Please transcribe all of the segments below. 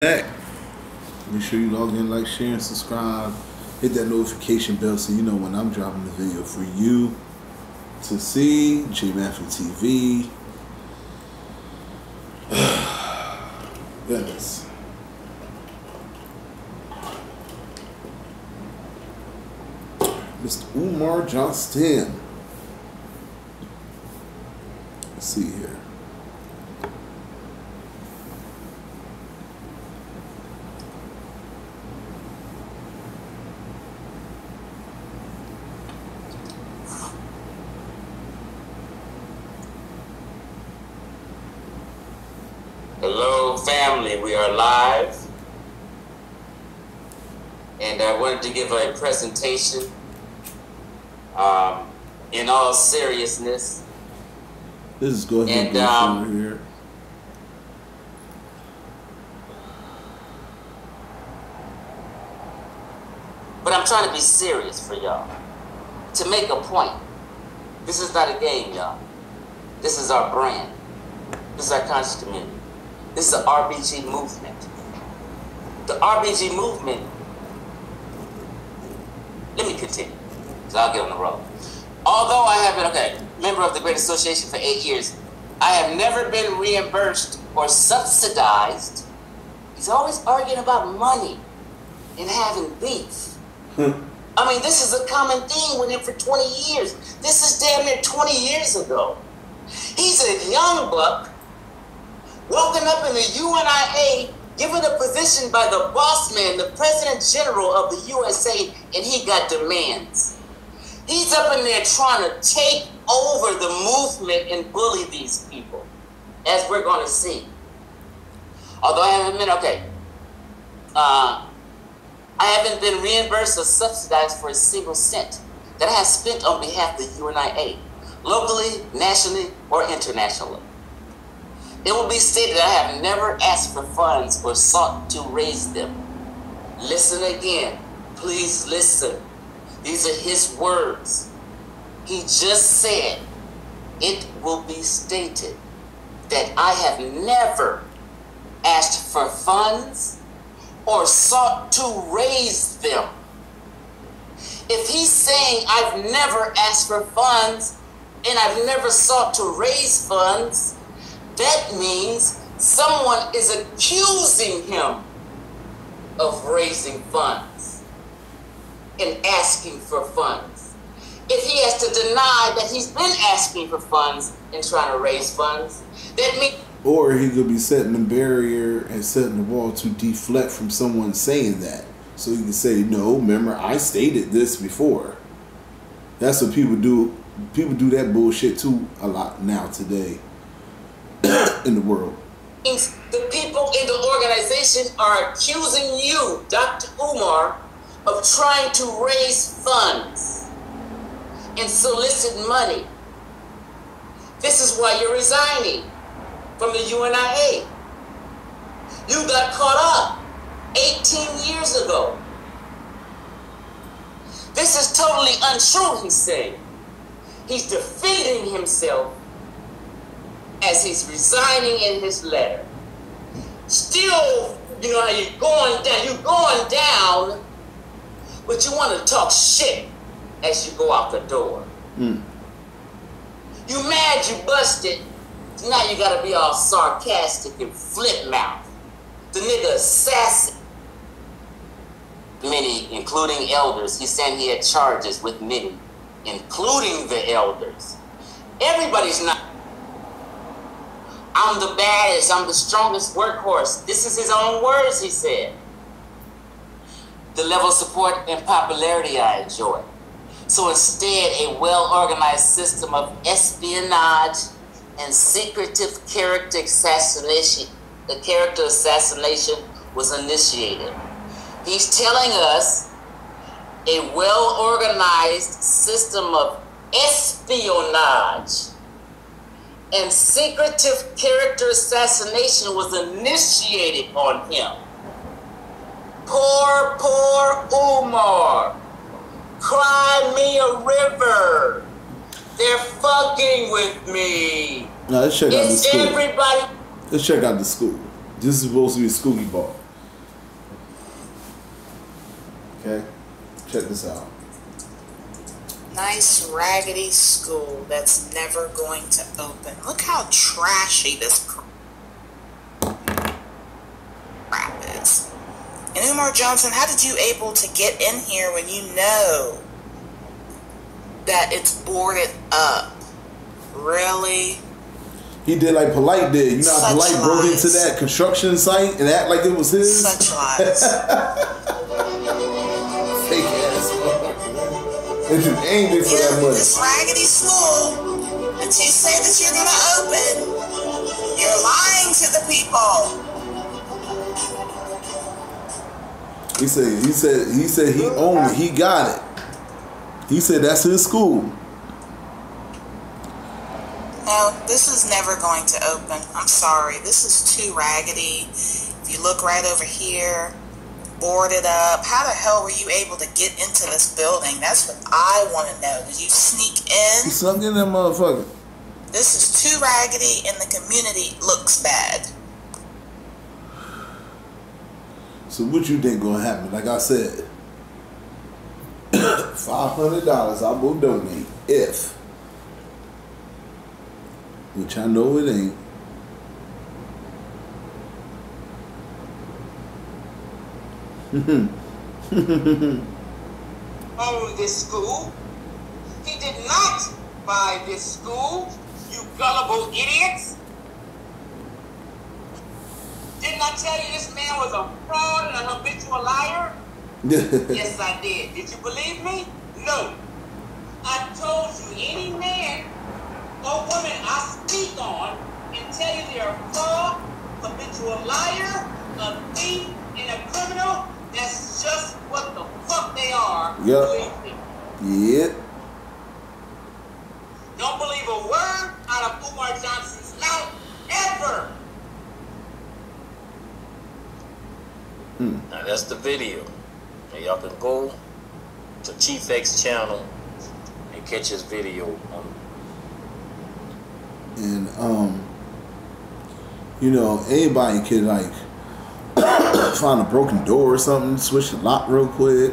Back. Make sure you log in, like, share, and subscribe. Hit that notification bell so you know when I'm dropping the video for you to see. J.Matthew TV. Goodness. Mr. Umar Johnston. Let's see here. Hello, family. We are live, and I wanted to give a presentation. In all seriousness, This is go ahead and go through here. But I'm trying to be serious for y'all. To make a point. This is not a game, y'all. This is our brand. This is our conscious community. This is the RBG movement. The RBG movement, let me continue, so I'll get on the road. Although I have been, member of the Great Association for 8 years, I have never been reimbursed or subsidized. He's always arguing about money and having beef. I mean, this is a common theme with him for 20 years. This is damn near 20 years ago. He's a young buck, walking up in the UNIA, given a position by the boss man, the President General of the USA, and he got demands. He's up in there trying to take over the movement and bully these people, as we're going to see. Although I haven't been reimbursed or subsidized for a single cent that I have spent on behalf of the UNIA, locally, nationally, or internationally. It will be stated that I have never asked for funds or sought to raise them. Listen again. Please listen. These are his words. He just said, it will be stated that I have never asked for funds or sought to raise them. If he's saying I've never asked for funds and I've never sought to raise funds, that means someone is accusing him of raising funds and asking for funds. If he has to deny that he's been asking for funds and trying to raise funds, that means... Or he could be setting a barrier and setting the wall to deflect from someone saying that. So he can say, no, remember, I stated this before. That's what people do. People do that bullshit too a lot now today. In the world. The people in the organization are accusing you, Dr. Umar, of trying to raise funds and solicit money. This is why you're resigning from the UNIA. You got caught up 18 years ago. This is totally untrue, he's saying. He's defending himself as he's resigning in his letter. Still, you know how you're going down, but you want to talk shit as you go out the door. You mad you busted, so now you gotta be all sarcastic and flip mouth. The nigga assassin. Many, including elders, he's saying he had charges with many, including the elders. Everybody's not. I'm the baddest, I'm the strongest workhorse. This is his own words, he said. The level of support and popularity I enjoy. So instead, a well-organized system of espionage and secretive character assassination was initiated. He's telling us a well-organized system of espionage and secretive character assassination was initiated on him. Poor Umar. Cry me a river. They're fucking with me. Now let's check out the school. Everybody. Let's check out the school. This is supposed to be a schoolie ball. Okay, check this out. Nice raggedy school that's never going to open. Look how trashy this crap is. And Umar Johnson, how did you able to get in here when you know that it's boarded up? Really? He did like Polite did. You know how Such Polite broke lies. into that construction site and act like it was his? Such lies. Fake ass. And you aimed it for that money. This raggedy school that you say that you're going to open, you're lying to the people. He said he owned it. He got it. He said that's his school. No, this is never going to open. I'm sorry. This is too raggedy. If you look right over here, boarded up. How the hell were you able to get into this building? That's what I want to know. Did you sneak in? He snuck in that motherfucker. This is too raggedy and the community looks bad. So what you think gonna happen? Like I said, $500 I will donate if, which I know it ain't. Own this school. He did not buy this school, you gullible idiots. Didn't I tell you this man was a fraud and a habitual liar? Yes, I did. Did you believe me? No. I told you any man or woman I speak on and tell you they're a fraud, habitual liar, a thief, and a criminal. That's just what the fuck they are. Yep. Believe me. Yep. Don't believe a word out of Umar Johnson's mouth ever. Now that's the video. And y'all can go to Chief X channel and catch his video on. And you know, anybody can like find a broken door or something, switch the lock real quick.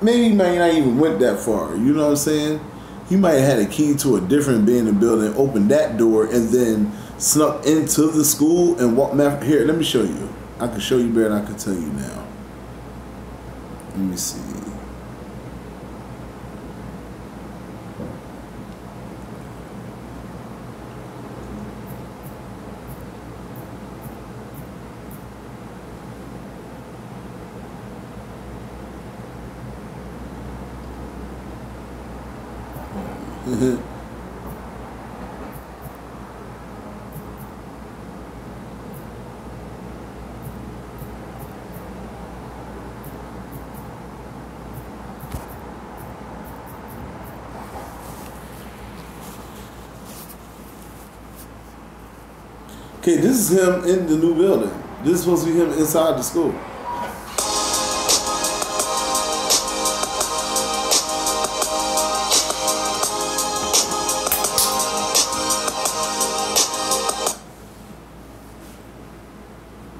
Maybe he might not even went that far. You know what I'm saying? He might have had a key to a different abandoned building, opened that door, and then snuck into the school and walked. Here, let me show you. I can show you better than I can tell you now. Let me see. Okay, this is him in the new building. This is supposed to be him inside the school.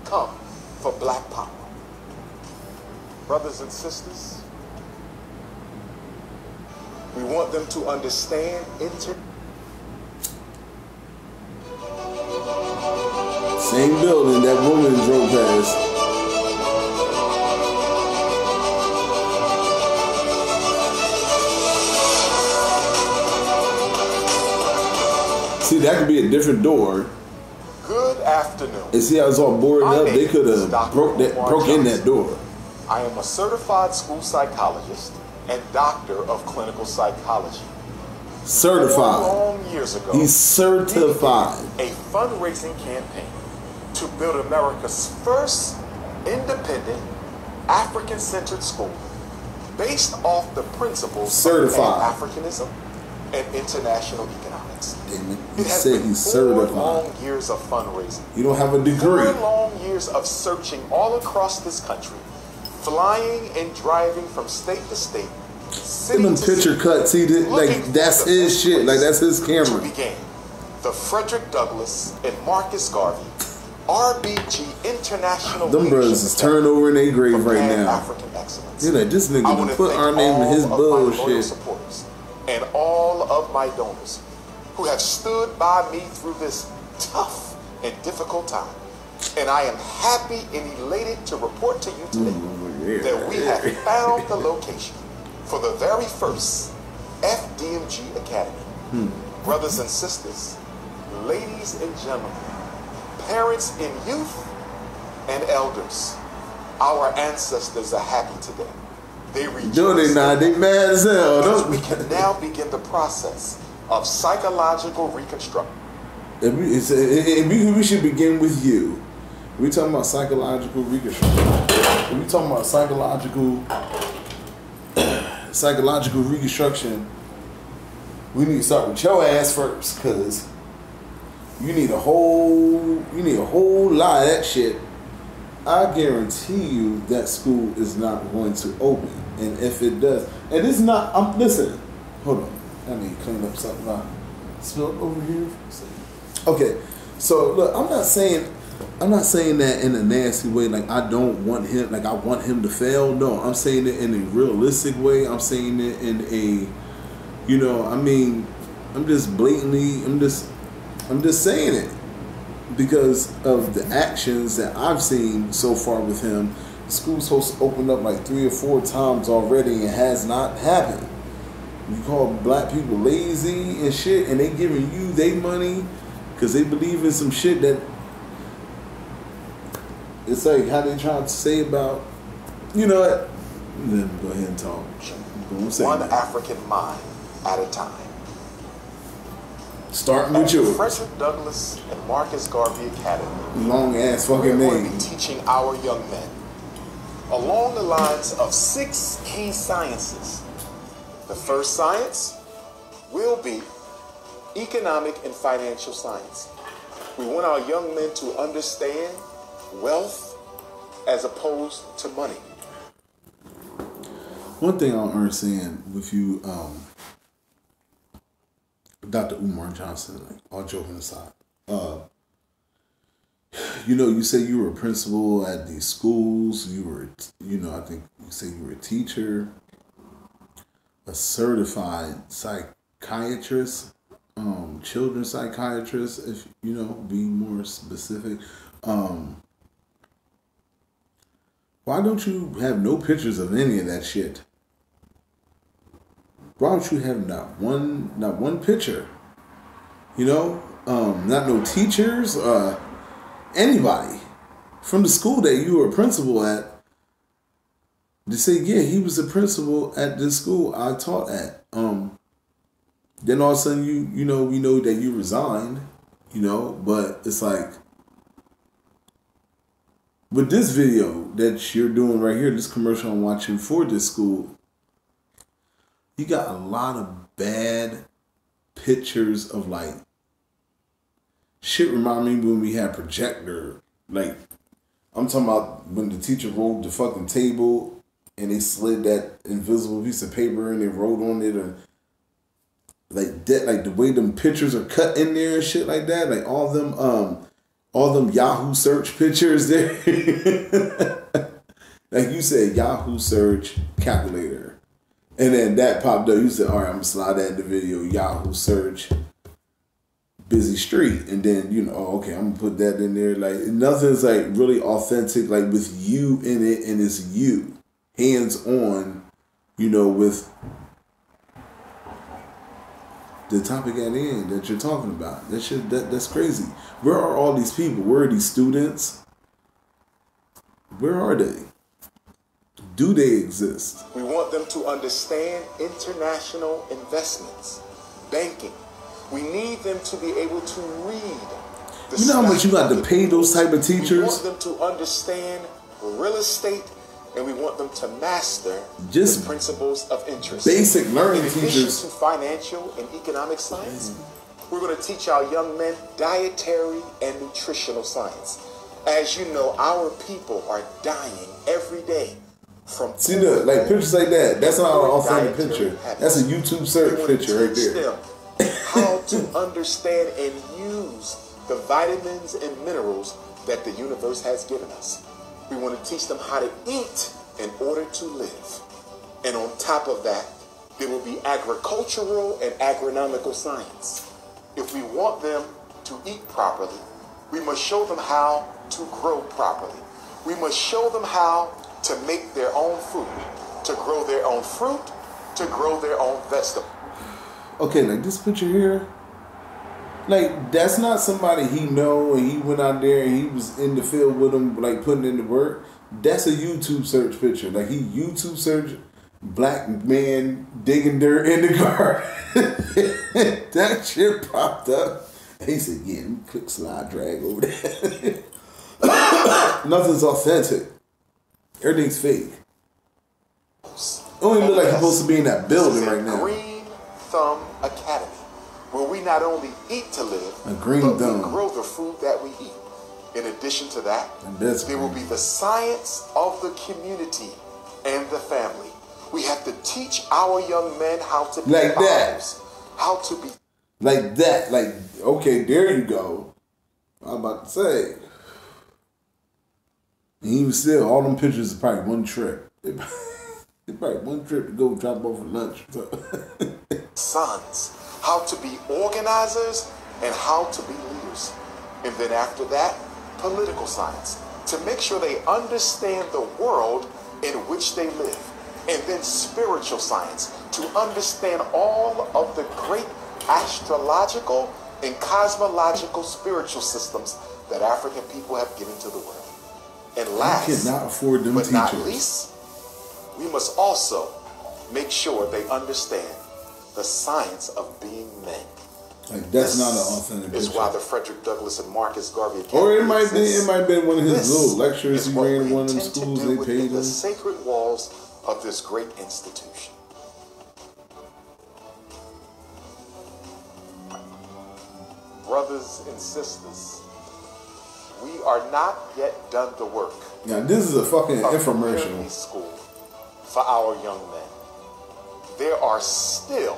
Come for Black Power. Brothers and sisters, we want them to understand Same building that woman drove past. See, that could be a different door. Good afternoon. And see how it's all boarded up? They could have broke in that door. I am a certified school psychologist and doctor of clinical psychology. Certified. 4 long years ago, He's certified. a fundraising campaign to build America's first independent African-centered school based off the principles Certified. of Africanism and international economics. Damn it. He It has said been he's 4 certified. long years of fundraising. You don't have a degree. 4 long years of searching all across this country, flying and driving from state to state, city Them to picture city, cuts, he did, looking like that's for the his best shit, like place that's his to camera. begin. The Frederick Douglass and Marcus Garvey RBG International. Them brothers is turned over in their grave right now. African excellence. Yeah, like this nigga to put our name in his bullshit. Supporters and all of my donors who have stood by me through this tough and difficult time. And I am happy and elated to report to you today that we have found the location for the very first FDMG Academy. Brothers and sisters, ladies and gentlemen, parents and youth, and elders, our ancestors are happy today. They rejoice. No, they not. They mad as hell. We can now begin the process of psychological reconstruction. We should begin with you. We talking about psychological reconstruction. We talking about psychological reconstruction. We need to start with your ass first, cause you need a whole lot of that shit. I guarantee you that school is not going to open, and if it does, and it's not. Listen, hold on. I need to clean up something I spilled over here. Okay, so look, I'm not saying that in a nasty way. Like I don't want him. Like I want him to fail. No, I'm saying it in a realistic way. I'm saying it in a, I'm just blatantly. I'm just saying it because of the actions that I've seen so far with him. School's supposed to open up like 3 or 4 times already and has not happened. You call black people lazy and shit, and they giving you their money because they believe in some shit that it's like how they trying to say about, you know what? Then go ahead and talk. One African mind at a time. Starting with you. Frederick Douglass and Marcus Garvey Academy. Long ass fucking We're name. going to be teaching our young men along the lines of 6 key sciences. The first science will be economic and financial science. We want our young men to understand wealth as opposed to money. One thing I don't understand with you, Dr. Umar Johnson, like, all joking aside, you say you were a principal at these schools. You were, I think you say you were a teacher, a certified psychiatrist, children's psychiatrist, if, be more specific. Why don't you have no pictures of any of that shit? Why don't you have not one picture? Not no teachers, anybody from the school that you were a principal at to say, yeah, he was a principal at this school I taught at. Then all of a sudden we know that you resigned, but it's like with this video that you're doing right here, this commercial I'm watching for this school, you got a lot of bad pictures of like shit. Remind me when we had projector. Like I'm talking about when the teacher rolled the fucking table and they slid that invisible piece of paper and they wrote on it, or like that, like the way them pictures are cut in there and shit like that. Like all them Yahoo search pictures there. Like you said, Yahoo search calculator. And then that popped up. You said, all right, I'm going to slide that in the video. Yahoo search, busy street. And then, okay, I'm going to put that in there. Like, nothing's, like, really authentic, like, with you in it, and it's you. Hands-on, with the topic at hand that you're talking about. That's crazy. Where are all these people? Where are these students? Where are they? Do they exist? We want them to understand international investments, banking. We need them to be able to read. You know how much you got to pay those type of teachers? We want them to understand real estate, and we want them to master just the principles of interest. Basic learning In addition teachers. to financial and economic science, we're going to teach our young men dietary and nutritional science. As you know, our people are dying every day. See, look, like pictures like that. That's not an authentic picture. That's a YouTube search picture right there. How to understand and use the vitamins and minerals that the universe has given us. We want to teach them how to eat in order to live. And on top of that, there will be agricultural and agronomical science. If we want them to eat properly, we must show them how to grow properly. We must show them how to make their own food, to grow their own fruit, to grow their own vegetable. Okay, like this picture here, like that's not somebody he know and he went out there and he was in the field with him, like putting in the work. That's a YouTube search picture. Like he YouTube searched black man digging dirt in the garden. That shit popped up. And he said, yeah, let me click slide drag over there. Nothing's authentic. Everything's fake. It don't even look like you're supposed to be in that building right now. Green Thumb Academy, where we not only eat to live, a green but thumb. we grow the food that we eat. In addition to that, there will be the science of the community and the family. We have to teach our young men how to be like fathers, that. how to be like that. Like, okay, there you go. I'm about to say. And even still, all them pictures are probably one trip. It's probably one trip to go drop off for lunch. sons, how to be organizers and how to be leaders. And then after that, political science, to make sure they understand the world in which they live. And then spiritual science, to understand all of the great astrological and cosmological spiritual systems that African people have given to the world. And last, you cannot afford them but teachers. not least, we must also make sure they understand the science of being men. Like that's not an authentic is picture. why the Frederick Douglass and Marcus Garvey Academy or it might be one of his this little lectures he ran in one of them intend to schools do they within paid the him. sacred walls of this great institution. Brothers and sisters, we are not yet done the work. Now this is a fucking of infomercial. preparing school for our young men. There are still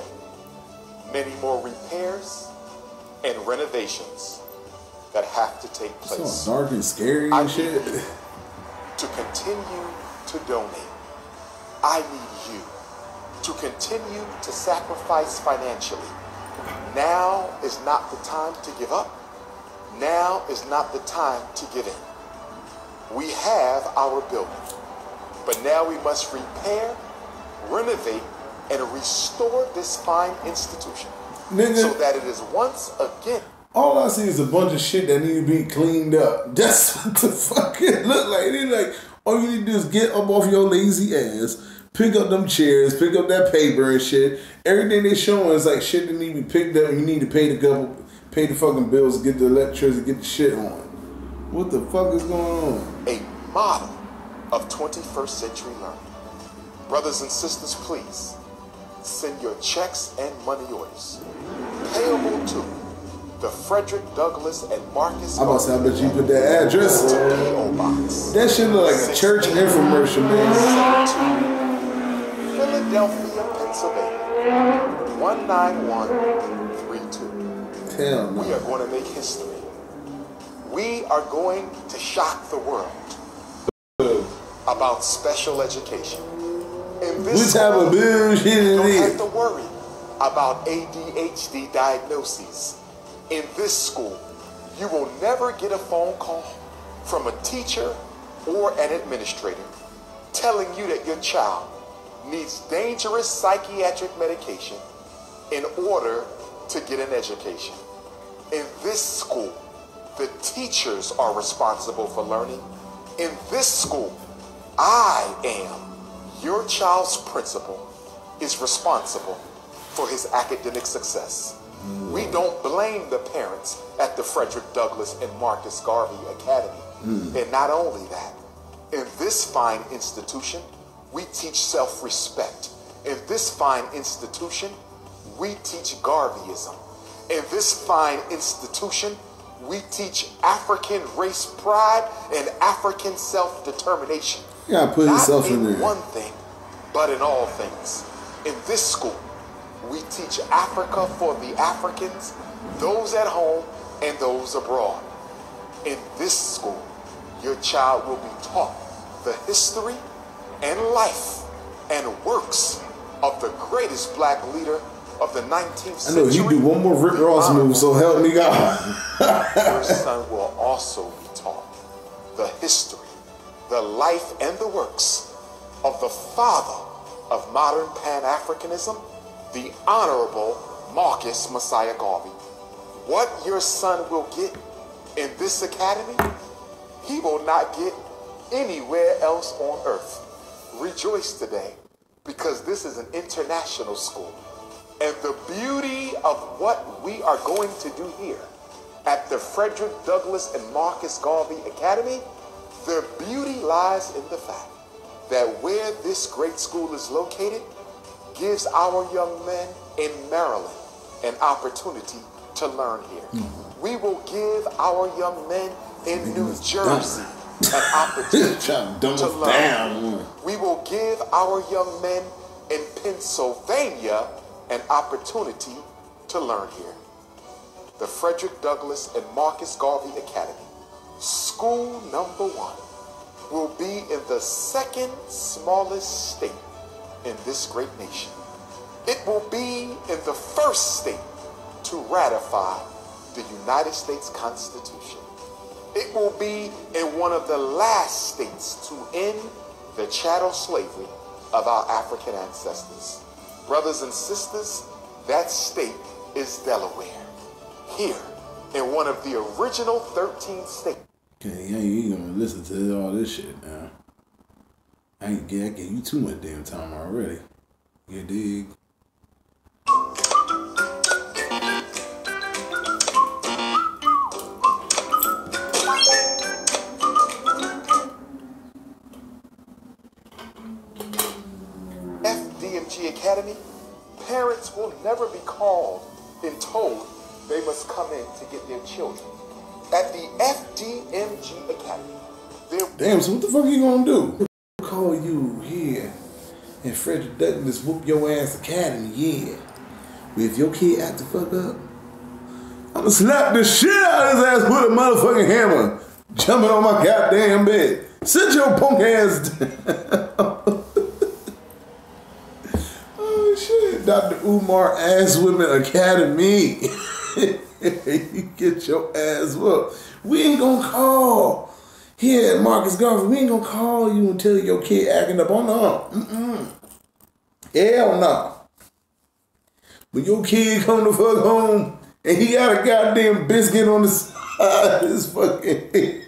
many more repairs and renovations that have to take place. It's so dark and scary I and shit. need you to continue to donate. I need you to continue to sacrifice financially. Now is not the time to give up. Now is not the time to give in. We have our building, but now we must repair, renovate, and restore this fine institution so that it is once again. All I see is a bunch of shit that need to be cleaned up. That's what the fuck it look like. They like, all you need to do is get up off your lazy ass, pick up them chairs, pick up that paper and shit. Everything they showing is like shit that need to be picked up. You need to pay the fucking bills, get the electricity, get the shit on. What the fuck is going on? A model of 21st century learning. Brothers and sisters, please send your checks and money orders payable to the Frederick Douglass and Marcus. I bet you put that address. That shit look like a church infomercial, man. Philadelphia, Pennsylvania, 19132. Hell no. We are going to make history. We are going to shock the world about special education. In this what type of bullshit you is don't this? have to worry about ADHD diagnoses. In this school, you will never get a phone call from a teacher or an administrator telling you that your child needs dangerous psychiatric medication in order to get an education. In this school, the teachers are responsible for learning. In this school, I am, your child's principal, is responsible for his academic success. We don't blame the parents at the Frederick Douglass and Marcus Garvey Academy. And not only that, in this fine institution, we teach self-respect. In this fine institution, we teach Garveyism. In this fine institution, we teach African race pride and African self-determination. You gotta put yourself in there. Not in one thing, but in all things. In this school, we teach Africa for the Africans, those at home and those abroad. In this school, your child will be taught the history and life and works of the greatest black leader of the 19th century. I know you do one more Rick Ross move, so help me God. Your son will also be taught the history, the life, and the works of the father of modern Pan-Africanism, the Honorable Marcus Messiah Garvey. What your son will get in this academy, he will not get anywhere else on earth. Rejoice today, because this is an international school. And the beauty of what we are going to do here at the Frederick Douglass and Marcus Garvey Academy, the beauty lies in the fact that where this great school is located gives our young men in Maryland an opportunity to learn here. We will give our young men in New Jersey an opportunity to learn. We will give our young men in Pennsylvania an opportunity to learn here. The Frederick Douglass and Marcus Garvey Academy, school number 1, will be in the second smallest state in this great nation. It will be in the first state to ratify the United States Constitution. It will be in one of the last states to end the chattel slavery of our African ancestors. Brothers and sisters, that state is Delaware. Here, in one of the original 13 states. Okay, yeah, you ain't gonna listen to all this shit now. I gave you too much damn time already. You dig? FDMG Academy, parents will never be called and told they must come in to get their children. At the FDMG Academy, damn, so what the fuck are you gonna do? Call you here and Frederick Douglass whoop your ass academy, yeah. But if your kid act the fuck up, I'ma slap the shit out of his ass with a motherfucking hammer, jumping on my goddamn bed. Sit your punk ass down. Oh shit, Dr. Umar Ass Women Academy. You get your ass whooped. We ain't gonna call here at Marcus Garvey. We ain't gonna call you until your kid acting up on the Hell no. When your kid come the fuck home and he got a goddamn biscuit on the side of his fucking head.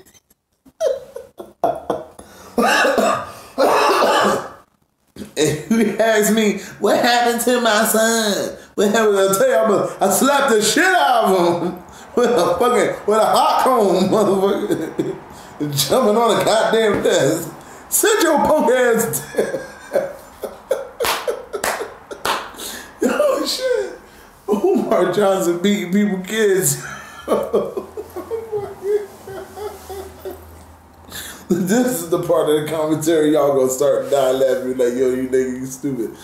And he asked me, what happened to my son? What happened? I tell you, I slapped the shit out of him with a hot comb, motherfucker. Jumping on a goddamn desk. Sit your punk ass down. Oh shit. Umar Johnson beating people kids. This is the part of the commentary y'all gonna start dying laughing like, yo, you nigga, you stupid.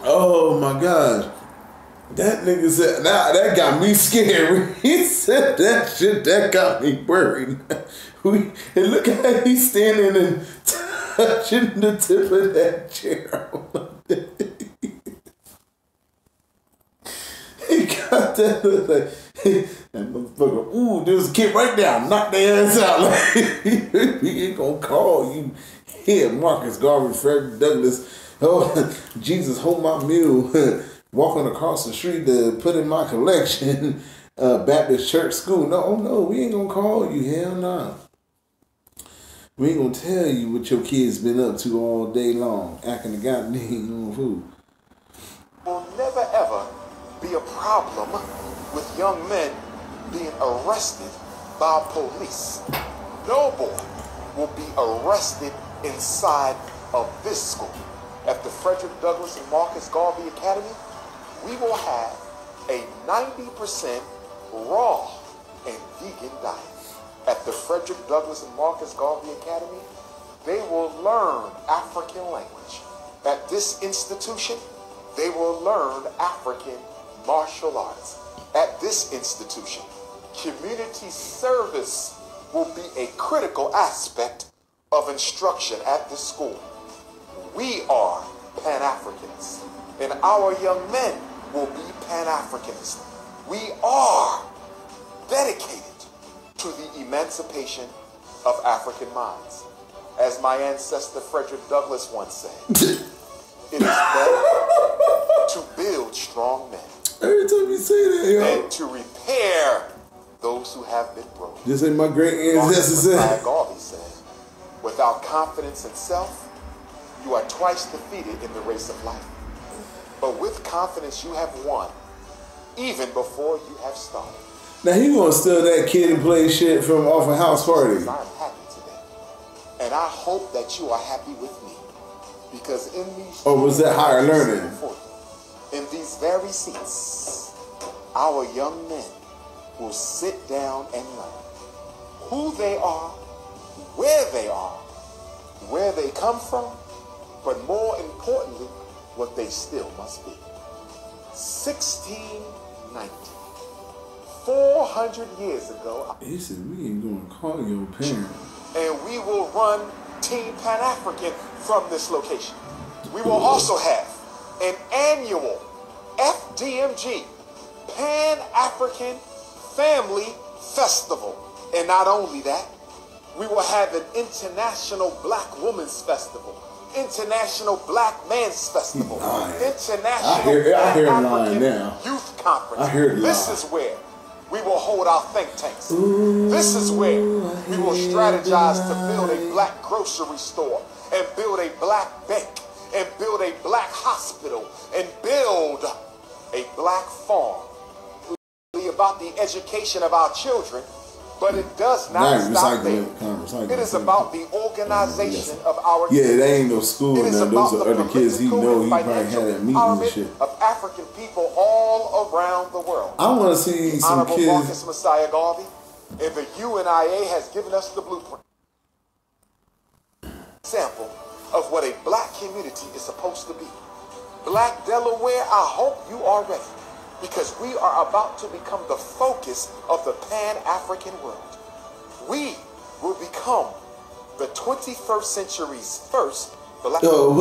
Oh my gosh. That nigga said, nah, that got me scared. He said that shit, that got me worried. And look how he's standing and touching the tip of that chair. He got that look like, that motherfucker, ooh, there was a kid right there, knock their ass out. Like, he ain't gonna call you here, Marcus Garvey, Frederick Douglass. Oh, Jesus, hold my mule. Walking across the street to put in my collection, Baptist church school. No, we ain't gonna call you. Hell nah. We ain't gonna tell you what your kid's been up to all day long, acting a goddamn fool. Will never ever be a problem with young men being arrested by police. No boy will be arrested inside of this school. At the Frederick Douglass and Marcus Garvey Academy, we will have a 90% raw and vegan diet. At the Frederick Douglass and Marcus Garvey Academy, they will learn African language. At this institution, they will learn African martial arts. At this institution, community service will be a critical aspect of instruction at this school. We are Pan-Africans, and our young men will be Pan-Africans. We are dedicated to the emancipation of African minds. As my ancestor Frederick Douglass once said, it is better to build strong men. Every time you say that, yo. And to repair those who have been broken. Just like my great ancestor said. Garvey said, without confidence in self, you are twice defeated in the race of life. But with confidence, you have won, even before you have started. Now he gonna steal that Kid and Play shit from off a house party. I'm happy today, and I hope that you are happy with me, because in these was that higher learning? In these very seats, our young men will sit down and learn who they are, where they come from, but more importantly, what they still must be. 1690. 400 years ago. He said, we ain't gonna call your parents. And we will run Team Pan-African from this location. We will also have an annual FDMG, Pan-African Family Festival. And not only that, we will have an International Black Women's Festival, International Black Men's Festival, International African Youth Conference. I hear this is where we will hold our think tanks. This is where we will strategize to build a black grocery store, and build a black bank, and build a black hospital, and build a black farm. About the education of our children, but it does not stop there. It is about the organization of our kids. That ain't no school now. Those are other kids he know. He probably had at meetings and shit. Of African people all around the world. I want to see some Honorable kids. Marcus Messiah Garvey and the UNIA has given us the blueprint. Example of what a black community is supposed to be. Black Delaware, I hope you are ready, because we are about to become the focus of the Pan-African world. We will become the 21st century's first black. People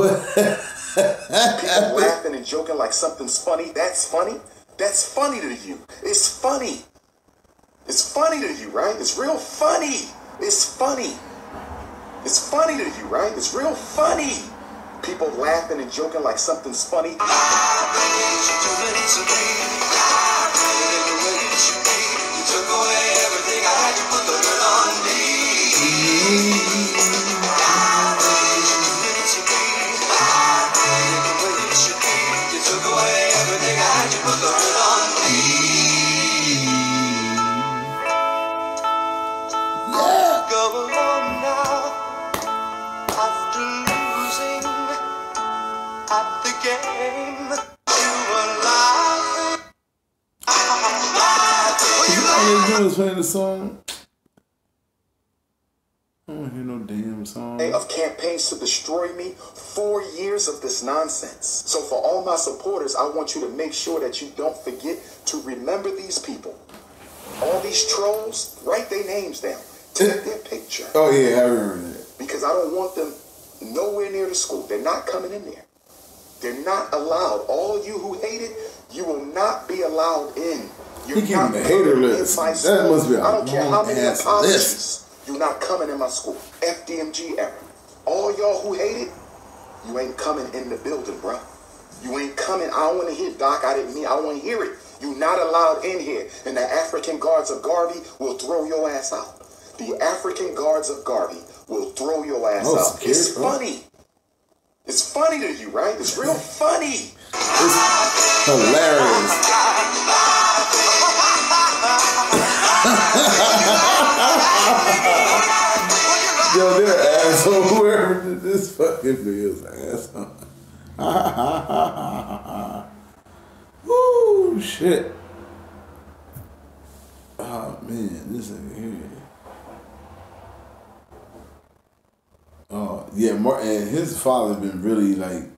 laughing and joking like something's funny. That's funny. That's funny to you. It's funny. It's funny to you, right? It's real funny. It's funny. It's funny to you, right? It's real funny. People laughing and joking like something's funny. You took away everything I had, you put the hurt on me. You took away everything I had, you put the hurt on me. Go along now, after losing at the game, you were laughing. Was playing the song. I don't hear no damn song. Of campaigns to destroy me, 4 years of this nonsense. So for all my supporters, I want you to make sure that you don't forget to remember these people. All these trolls, write their names down. Take their picture. Oh yeah, I remember that. Because I don't want them nowhere near the school. They're not coming in there. They're not allowed. All you who hate it, you will not be allowed in. He gave me the hater list. That must be a I don't care how many apologies. list. You're not coming in my school. FDMG era. All y'all who hate it, you ain't coming in the building, bro. You ain't coming. I don't want to hear Doc. I didn't mean. I want to hear it. You're not allowed in here. And the African Guards of Garvey will throw your ass out. The African Guards of Garvey will throw your ass out. Scared, it's funny. It's funny to you, right? It's real funny. It's hilarious. Yo, they're asshole. Whoever did this fucking video is an asshole. Woo, shit. Oh, man, this ain't here. Oh, yeah, and his father been really, like,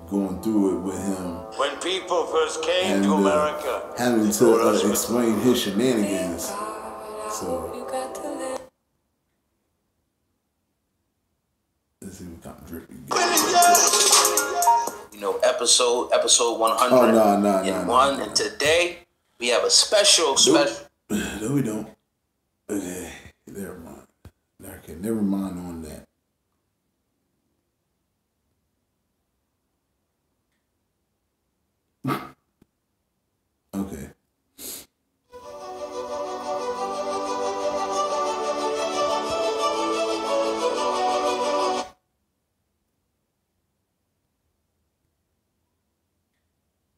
going through it with him. When people first came to America, having to explain his shenanigans. So let's see what kind of drip you get. You know, episode 100. Oh no. And today we have a special. No, we don't. Okay, never mind. Okay, never mind on that. Okay.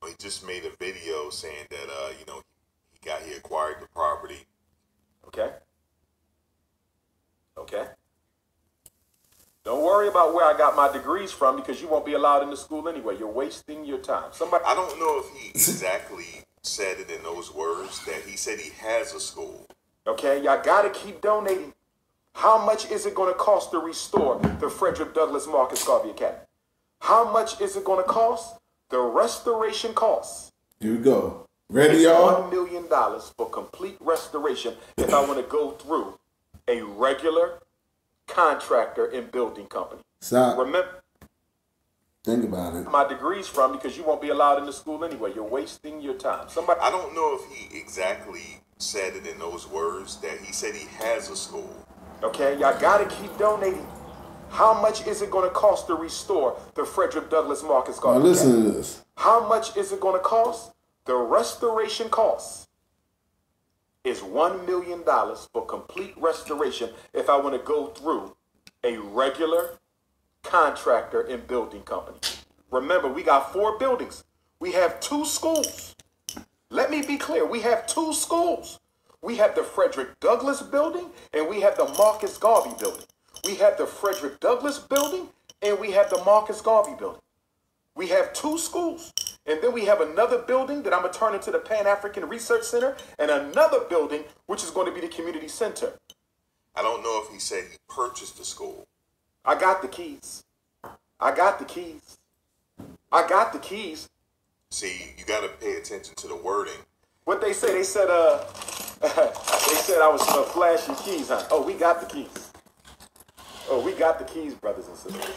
He just made a video saying that he acquired the property. Okay. Don't worry about where I got my degrees from because you won't be allowed into school anyway. You're wasting your time. I don't know if he exactly said it in those words, that he said he has a school. Okay, y'all gotta keep donating. How much is it gonna cost to restore the Frederick Douglass Marcus Garvey Academy? How much is it gonna cost? The restoration costs. Here we go. Ready, y'all? $1 million for complete restoration if I want to go through a regular contractor and building company. Stop. Remember, Think about it. my degrees from because you won't be allowed into school anyway. You're wasting your time. I don't know if he exactly said it in those words, that he said he has a school. Okay, y'all gotta keep donating. How much is it gonna cost to restore the Frederick Douglass Marcus Now Garden? listen to this. How much is it gonna cost? The restoration cost is $1 million for complete restoration if I want to go through a regular contractor and building company. Remember, we got 4 buildings. We have 2 schools. Let me be clear. We have 2 schools. We have the Frederick Douglass building and we have the Marcus Garvey building. We have the Frederick Douglass building and we have the Marcus Garvey building. We have 2 schools. And then we have another building that I'm going to turn into the Pan-African Research Center and another building which is going to be the community center. I don't know if he said he purchased the school. I got the keys. I got the keys. I got the keys. See, you got to pay attention to the wording. What they say? They said, they said I was flashing keys, huh? Oh, we got the keys. Oh, we got the keys, brothers and sisters.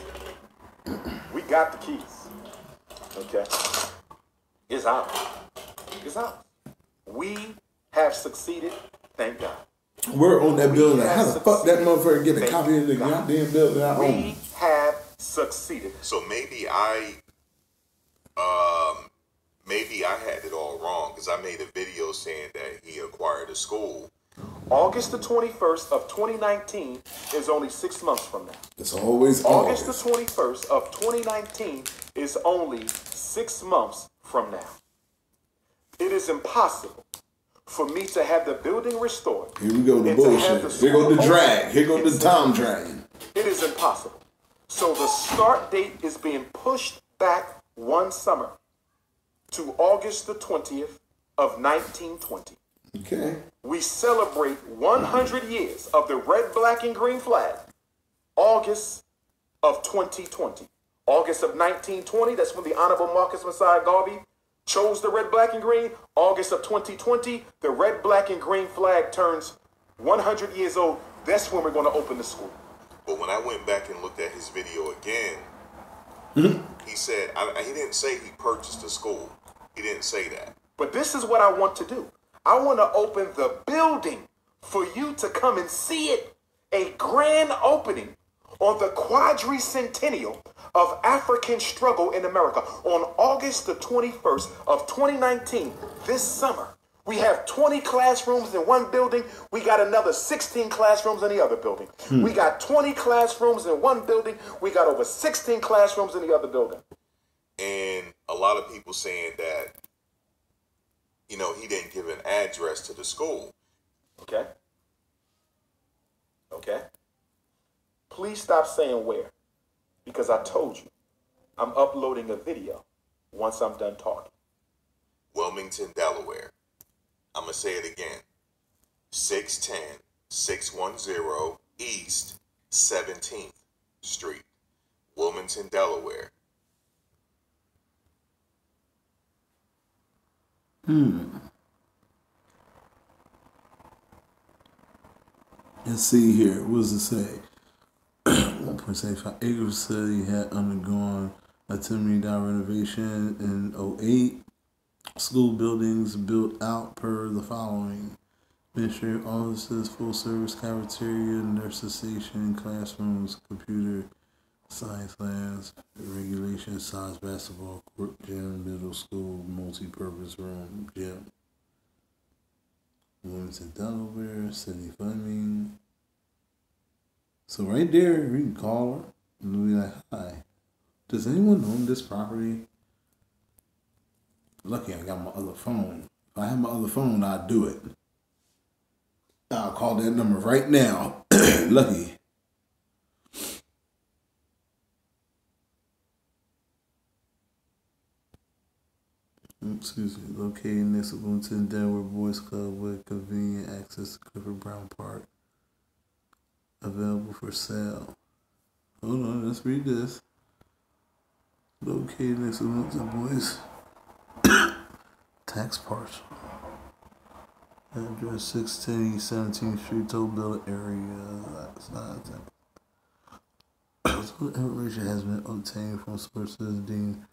We got the keys. Okay. It's out. It's out. We have succeeded. Thank God. We're on that building. How the fuck that motherfucker get a copy of the goddamn building I own? We have succeeded. So maybe I had it all wrong because I made a video saying that he acquired a school. August the 21st of 2019 is only 6 months from now. It's always August the 21st of 2019 is only 6 months from now. It is impossible for me to have the building restored. Here we go, the bullshit. Here go the drag. Here go the Tom dragging. It is impossible. So the start date is being pushed back 1 summer to August the 20th of 1920. Okay. We celebrate 100 years of the red, black, and green flag, August of 2020. August of 1920, that's when the Honorable Marcus Messiah Garvey chose the red, black, and green. August of 2020, the red, black, and green flag turns 100 years old. That's when we're going to open the school. But when I went back and looked at his video again, he said, he didn't say he purchased a school. He didn't say that. But this is what I want to do. I want to open the building for you to come and see it. A grand opening on the quadricentennial of African struggle in America on August the 21st of 2019, this summer. We have 20 classrooms in one building. We got another 16 classrooms in the other building. We got 20 classrooms in one building. We got over 16 classrooms in the other building. And a lot of people saying that, he didn't give an address to the school. Okay. Okay. Please stop saying where, because I told you I'm uploading a video once I'm done talking. Wilmington, Delaware. I'm going to say it again. 610-610 East 17th Street, Wilmington, Delaware. Let's see here. What does it say? 1.75 acres facility had undergone a $10 million renovation in 2008. School buildings built out per the following: administrative offices, full service cafeteria, nurses station, classrooms, computer science labs, regulation size basketball court, gym, middle school, multi-purpose room, gym. Wilmington, Delaware, city funding. So right there, we can call her and be like, "Hi, does anyone own this property?" Lucky I got my other phone. If I had my other phone, I'd do it. I'll call that number right now. Lucky. Excuse me. Located next to Wilmington, Delaware Boys Club with convenient access to Clifford Brown Park. Available for sale. Hold on, let's read this. Located next to Wilmington Boys tax parcel. Address 610 East 17th Street, Toll area. Information has been obtained from sources deemed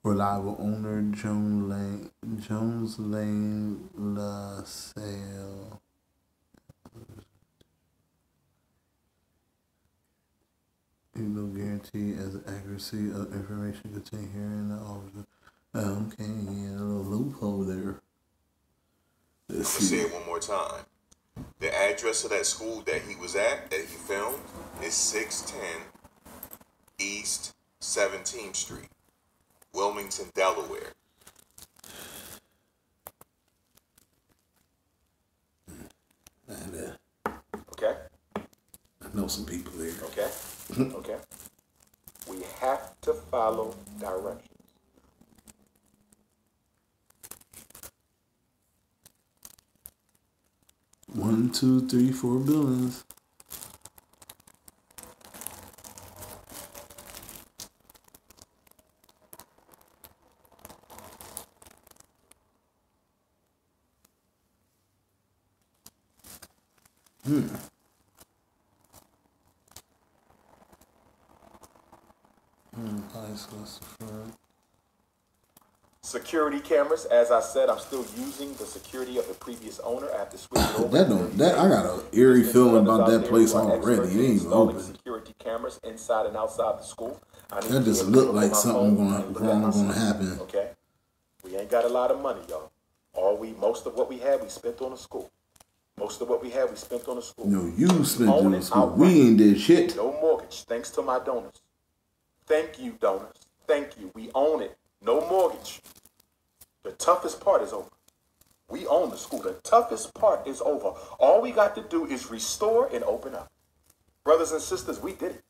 reliable. Owner Jones Lane LaSalle. No guarantee as the accuracy of information contained here in the officer. Okay, yeah, a little loophole there. Let's say it one more time. The address of that school that he was at, that he filmed, is 610 East 17th Street, Wilmington, Delaware. Okay? I know some people there. Okay? Okay? We have to follow directions. One, two, three, 4 buildings. Security cameras, as I said, I'm still using the security of the previous owner after switching over. I got an eerie feeling about that place already. It ain't even open. Security cameras inside and outside the school. That just look like something wrong gonna happen. Okay, we ain't got a lot of money, y'all. Most of what we had, we spent on the school. Most of what we had, we spent on the school. No, you spent on the school. We ain't did shit. No mortgage, thanks to my donors. Thank you, donors. Thank you. We own it. No mortgage. The toughest part is over. We own the school. The toughest part is over. All we got to do is restore and open up. Brothers and sisters, we did it.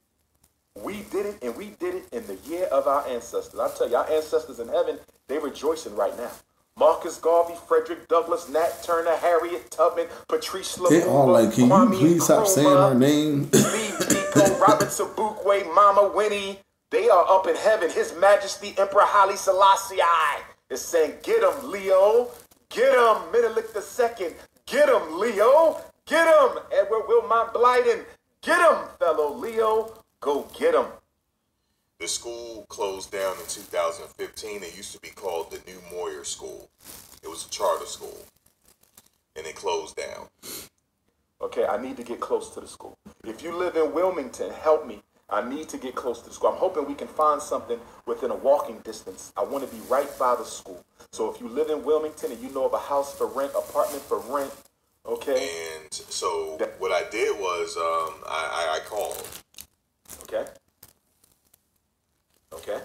We did it, and we did it in the year of our ancestors. I tell you, our ancestors in heaven, they rejoicing right now. Marcus Garvey, Frederick Douglass, Nat Turner, Harriet Tubman, Patrice LaFleur, they all like, can you please stop saying our name? Steve Biko, Robert Sobukwe, Mama Winnie. They are up in heaven. His Majesty Emperor Haile Selassie is saying, get him, Leo. Get him, Menelik II. Get him, Leo. Get him, Edward Wilmot Blyden. Get him, fellow Leo. Go get him. The school closed down in 2015. It used to be called the New Moyer School. It was a charter school. And it closed down. Okay, I need to get close to the school. If you live in Wilmington, help me. I need to get close to the school. I'm hoping we can find something within a walking distance. I want to be right by the school. So if you live in Wilmington and you know of a house for rent, apartment for rent, okay? And so what I did was I called. Okay. Okay.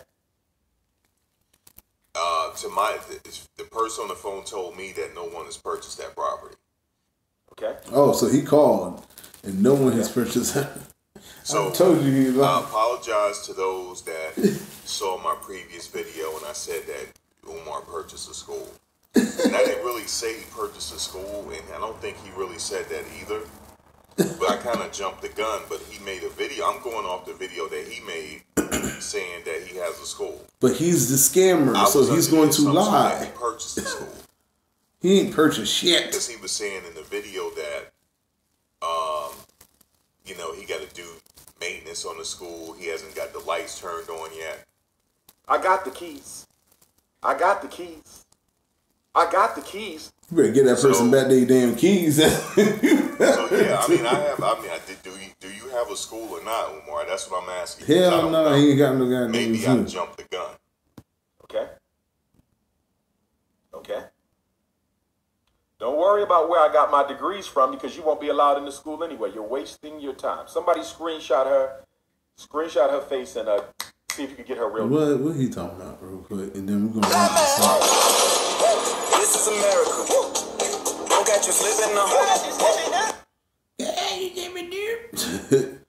The person on the phone told me that no one has purchased that property. Okay. Oh, so he called and no one has purchased it. So I told you he lied. I apologize to those that saw my previous video when I said that Umar purchased a school. And I didn't really say he purchased a school, and I don't think he really said that either. But I kind of jumped the gun, but he made a video. I'm going off the video that he made saying that he has a school. But he's the scammer, so he's going to lie. He purchased the school. He ain't purchased shit. Because he was saying in the video that you know, he got to do maintenance on the school. He hasn't got the lights turned on yet. I got the keys. I got the keys. I got the keys. You better get that person back their damn keys. So yeah, I mean, do you have a school or not, Umar? That's what I'm asking. Hell no, he ain't got no goddamn. Maybe I jumped the gun. Okay. Okay. Don't worry about where I got my degrees from because you won't be allowed in the school anyway. You're wasting your time. Somebody screenshot her face and see if you can get her real. What he talking about real quick, and then we're gonna wrap this up. This is America. Don't got you slipping now. Yeah, you get me there.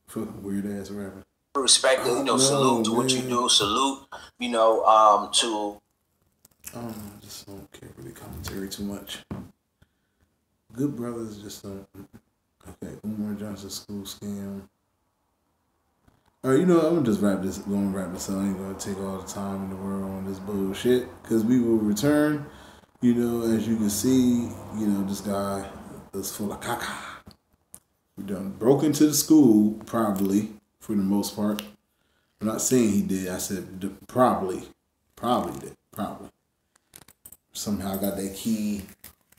Fucking weird ass rapper. Respect, salute to what you do. Salute, to. I just don't care for the commentary too much. Good Brothers just don't. Okay, Umar Johnson school scam. All right, I'm gonna just wrap this up. I ain't gonna take all the time in the world on this bullshit because we will return. As you can see, this guy is full of caca. We done broke into the school, probably, for the most part. I'm not saying he did. I said probably did. Somehow got that key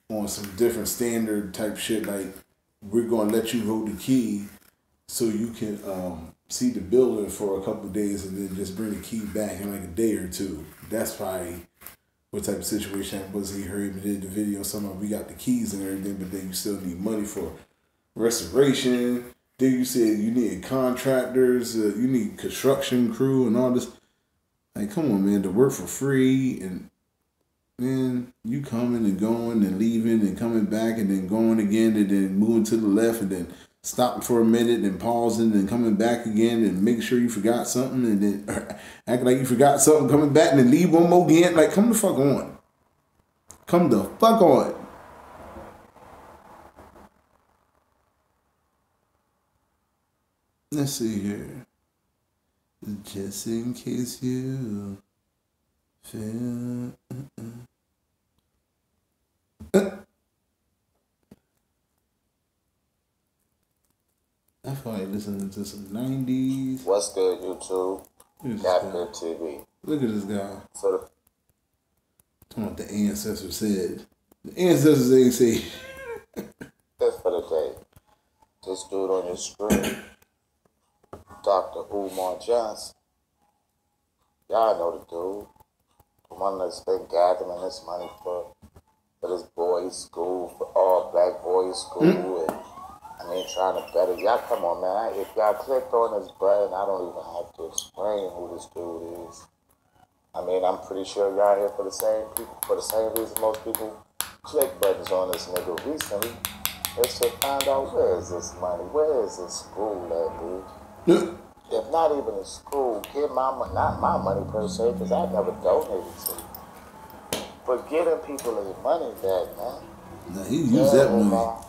on some different standard type shit. Like, we're going to let you hold the key so you can see the building for a couple of days and then just bring the key back in like a day or two. That's probably what type of situation that was. He heard me did the video. Somehow we got the keys and everything, but then you still need money for restoration. Then you said you need contractors, you need construction crew and all this. Like, come on, man, to work for free and man, you coming and going and leaving and coming back and then going again and then moving to the left and then stopping for a minute and pausing and coming back again and make sure you forgot something and then acting like you forgot something, coming back and then leave one more again. Like, come the fuck on. Come the fuck on. Let's see here. Just in case you feel... I feel like listening to some 90s. What's good, YouTube? Captain TV. Look at this guy. So talking about the ancestors said. The ancestors ain't say. That's for the day. This dude on your screen, Dr. Umar Johnson. Y'all know the dude. The one that's been gathering this money for this boys' school, for all black boys' school, and trying to better. Y'all come on, man. If y'all clicked on this button, I don't even have to explain who this dude is. I'm pretty sure y'all here for the same people, for the same reason most people click buttons on this nigga recently. It's to find out where is this money, where is this school at, dude? If not even a school, get my money, not my money per se, because I never donated to you. But getting people their money back, man. Nah, he used that money.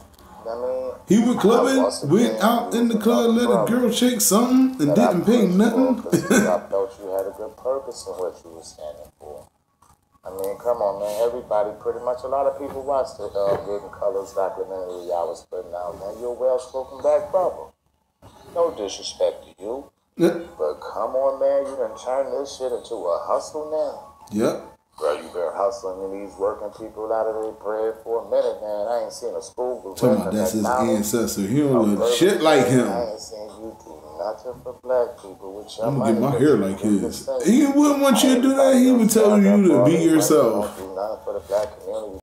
He was clubbing, went out in the club, let a girl shake something, and didn't pay nothing. I felt you had a good purpose in what you were standing for. Come on, man. Everybody, pretty much, a lot of people watched the Getting Colors documentary I was putting out, man. You're a well-spoken black brother. No disrespect to you. But come on, man. You done turned this shit into a hustle now. Yep. Bro, you been hustling these working people out of their bread for a minute, man. I ain't seen a school. Talking about that's his ancestor. He don't look shit like him. I ain't seen you do nothing for black people with your I'm gonna get my hair like his. He wouldn't want you to do that. He would tell you to be yourself. Do nothing for the black community.